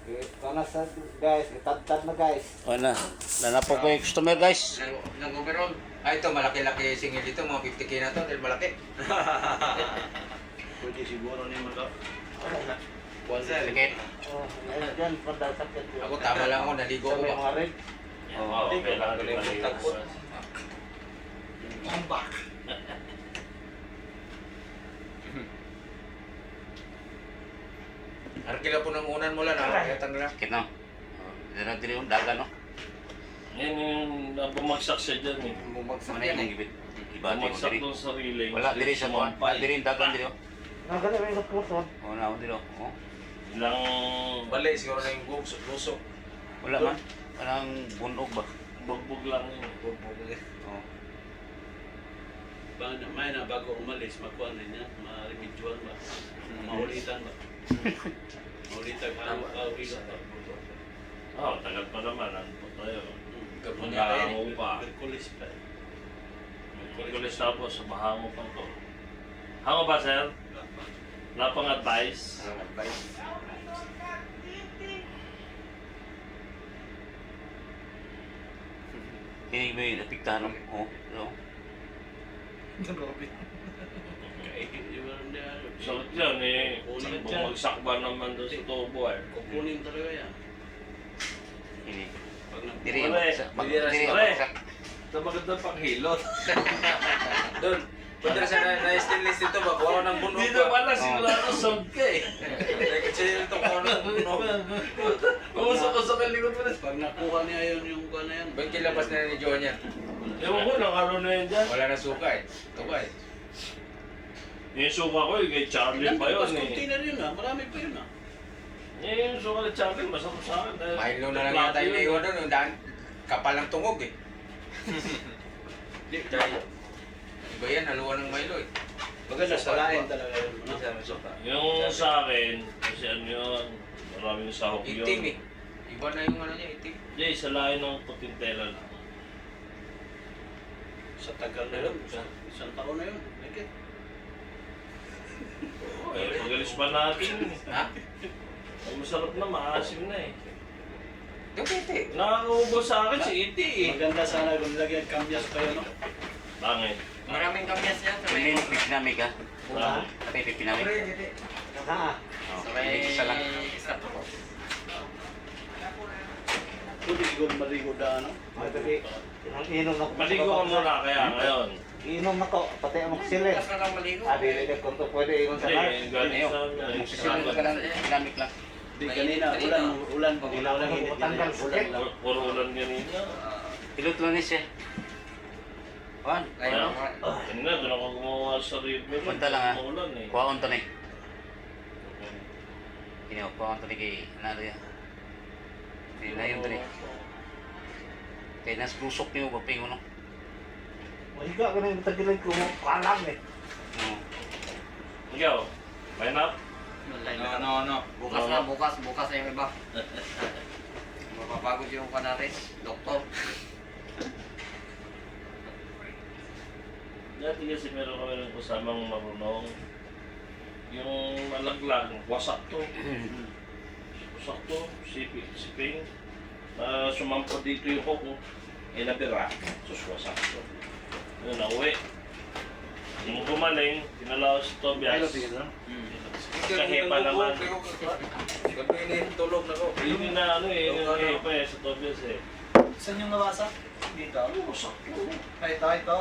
Ito na sa guys, itad-tad na guys. Wala. Nanapok ko yung customer guys. Nag-overall. Ito, malaki-laki singil dito. Mga 50k na to. Dahil malaki. Pwede siguro ni mga Sakit. Oh, ayun dyan, pandal sakit yun. Ako tama lang ako. Naligo Sa ko may ba? mga rin. Oo, kailangan din maligo. Tambak. Arkila po ng unan mo lang. Nakakayatan na lang. Sakit no? Dili yung daga no? Yan yung bumagsak siya dyan eh. Bumagsak Ano yan yung eh. gibit? Iba mo Bumagsak diri. doon sa relay. Wala diri sa kuan. Diri yung dagan diri. Nagano may nagpuson. Oh, na diri. Oh. Ilang... Bali, siguro na yung lusok. Wala man. Parang bunog ba? Bugbog lang yun. Oh. May na bago umalis, magkuhan din niya, ma-remedial ba? Maulitan ba? Maulitan ka, pauwi ka pa. Oo, tagal pa naman. Ano pa tayo? Kapon niya tayo. Maghango pa. Merkulis pa. Merkulis tapos, mahango pa to. Hango ba, sir? Wala pang advice? Anong advice? Kini ba yung napiktahan no? Oh. So, Sakit yan eh. Bumagsak ba naman doon sa tubo eh. Kukunin talaga yan. ini. Pag Diri Wala eh. diri Wala eh. bagsak. Ito magandang panghilot. Doon. Punta sa na-stainless dito ba? Kuha ko ng bunog Dito ba? pala sigurado sold ka eh. Kasi ito kuha ng bunog. Umusok-usok ang likod mo na. Pag nakuha niya yun yung kuha na yan. Ba't kilabas na ni Joe niya? Ewan ko, nakaro na yan dyan. Wala na suka eh. Ito ba eh? Yung suka ko eh, kay Charlie pa yun eh. Container yun ah, marami pa yun ah. Yung suka ni Charlie, masarap sa akin. dahil Milo na lang yata plato yung yun. naiwan doon. Yung daan, kapal ng tungog eh. Iba yan, haluan ng Milo eh. Maganda sa lain talaga yun. no? Yung sa akin, kasi ano yun, maraming sahog yun. Itim eh. Iba na yung ano niya, itim. Jay, sa lain ng putintela lang. Sa tagal na yun, isang taon na yun. Okay. Eh, pagalis pa natin. Ha? Ay, masarap na, maasim na eh. Yung iti. Nakakaubo sa akin si Iti eh. Maganda sana kung nilagyan kamyas pa yun, no? Bangit. Maraming kamyas yan. Pili pinamig ka. Bangit. Tapi pinamig. Ha? Oh. Hindi isa lang. Pwede siguro maligo na, ano? Ay, dali. Inom na ko. Maligo ka muna kaya ngayon. Inom na ko, pati ang silid. Bukas na lang maligo. Ah, dili kung to pwede inom sa lahat. Hindi, galing Ayaw. sa amin. Sisimula ka lang. Pinamig lang. Di kanina, ulan, Wala lang init tanggal yan. sakit. Ulan lang. Puro ulan ganina. Ilot lang siya. Juan, Ayun. Kanina, doon ako gumawa sa review. Punta lang, ha? Umulan eh. kuha on to ni. Ini kuha on to ni kay Nadia. Hindi na yun dali. Kaya nas lusok niyo ba pingo no? Mahiga ka na yung tagilan ko. Kalang eh. Oo. Ikaw, line up? No. Bukas na, bukas na yung iba. Mapapagod yung pa natin, doktor. Dati kasi meron kami ng kasamang marunong. Yung malaglag, wasak to. Wasak to, siping. Sumampo dito yung hook, nabira. Sus, wasak to. Yun, nauwi. Yung gumaling, tinalaw si Tobias. Kahipa naman. Gabi tulog na ko. Yun na ano eh, yung kahipa eh, sa Tobias eh. Saan yung nawasak? Dito. Wasak to. Ito.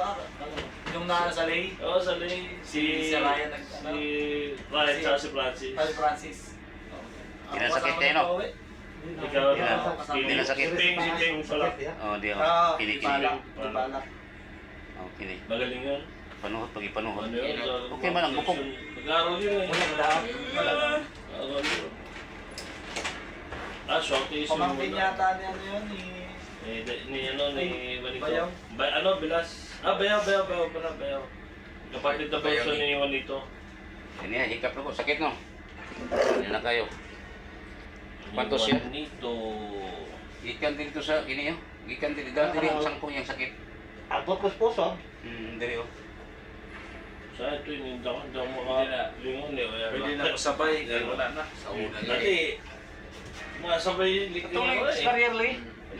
Yung nasa sa Lay. Oo, sa lay. Si Ryan Si Ryan tsaka si Francis. Pali Francis. Kinasakit kayo, no? Ikaw na. Hindi na sakit. Si Ping pala. Oh, di ako. Ah, Kini. Balak. Balak. Oh, kini. Magaling yun. Panuhot pag ipanuhot. Ano yun? Okay man ang bukog. Nag-aaral yun eh. Wala ka daan. Nag-aaral yun. Shorty yung Pamangkin muna. yata niya ano yun Ni ano, ni Juanito. Bayaw. Ano, Bilas? Bayaw. Kapatid na Bayaw person ni Juanito. Ini ya, hikap na po. Sakit no? Hindi na kayo. Pantos yan. Juanito. Ikan din ito sa ini yo. Ikan din dati rin ang sangkong yang sakit. Abot ko puso. Diri oh. Sa ito yung hindi ako makalingon eh. Pwede na ako sabay, dahil wala na. Sa una Dati, Masabay likat Ito lang yung eh. career li.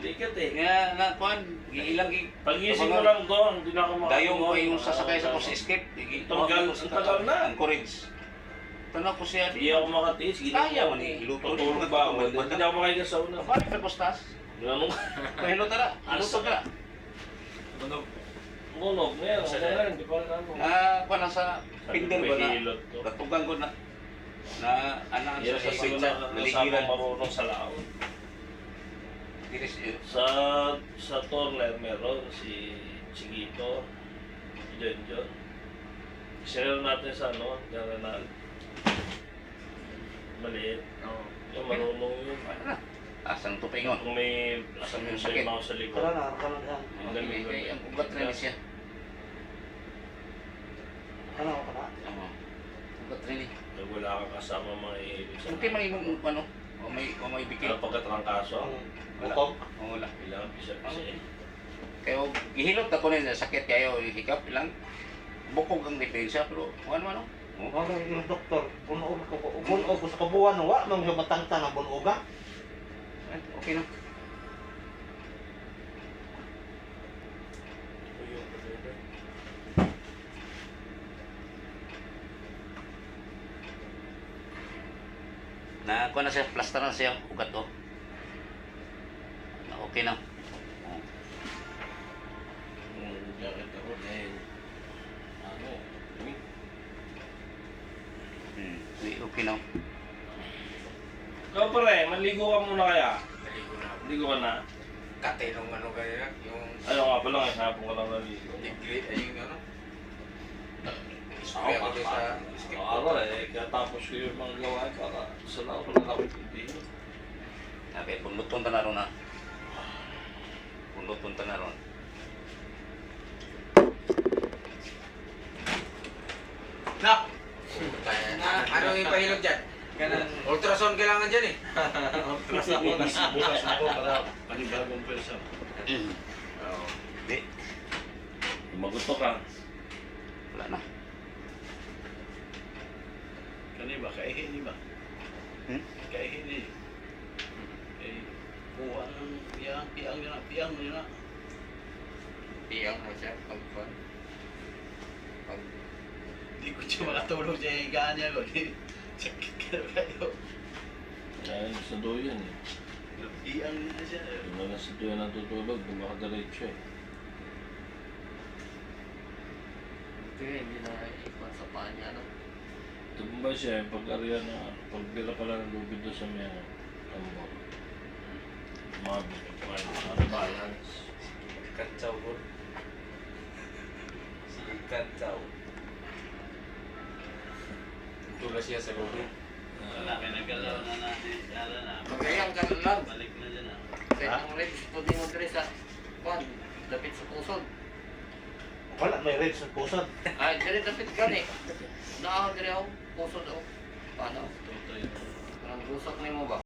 Likat eh. Nga na kuan, ilang Pagising ko lang doon, hindi na ako Dayong pa yung sasakay sa course escape. Tagal na. Encourage. Tanong ko siya. Hindi ako makatiis. Kaya mo ni iluto. Tutulog ba ako? Hindi ako makain sa una. Balik ka postas. Ganun. Pahilo tara. Iluto ka. Munog. Ngayon, hindi pa ano. Kuan lang sa pinder ba na. Hilot to. Katugang ko na anaan Yan sa kasi pizza. wala Naligiran. kasama marunong sa laon. Tiris yun. Sa Torner meron si Chigito, si John. Share natin sa ano, Garanal. Maliit. Yung marunong yun. Asang tupingon. Kung may Asang yung sakit sakit. mo sa likod. Kana yan. Ang ugat rin siya. Kana. Oo. Ugat rin eh. Pag wala kang kasama mga ihilig sa Hindi man yung ano. O may bikil. Ano pagkatrangkaso? Wala. Bukog. Oo, wala. Ilang isa-isa eh. Kaya gihilot ako na sakit kayo hikap ilang bukog ang depensa pero ano. Wala yung doktor. Bunog ko sa kabuan. Wa mang siya matangtang ang bunog. Okay na. Na kuha na siya, plaster na siya, ugat to. Okay na. Yung jacket ako dahil ano, lamig. Okay na. Ikaw pare, maligo ka muna kaya? Naligo na ako. Maligo ka na? Kate nung ano kaya, yung Ayaw nga pala, hapon ka lang naligo. degree, ay yung ano. Ako Ako doon sa skip Araw eh, kaya tapos ko yung mga gawain para sa laot na lang hindi. Sabi, bunluton ta na ron na. Bunluton ta na ron. Na! Ano yung pahilog dyan? Ultrasound kailangan dyan eh. Bukas ako para panibagong pwersa. Oo. Di, Magusto ka. wala na. Kani ba? Kaihin ba? Kaihin eh. Kay kuha ng piang yun na. Iyang mo siya pag Hindi ko siya makatulog sa higaan niya ko. Sakit ka na kayo. Dahil sa doyan eh. Iyang na siya. Yung mga sa doyan natutulog, di makadiretso eh. Hindi na ikot sa paa niya, no? Tumba siya, pag-ariya na, pagbira pala ng lubid doon sa may tambor. Mabit, balance. Katsaw ko. Si Katsaw. Tulas siya sa loob. Wala kayo nagalaw na natin. Yara na. Magayang ka lang. Balik na dyan ah. Kaya ang ribs, pwede mo diri sa kwan, dapit sa pusod. Wala may red sa pusod. Ay, diri dapit ka ni. Naa diri ako, pusod ako. Paano? Tutoy. Ang gusok ni mo ba?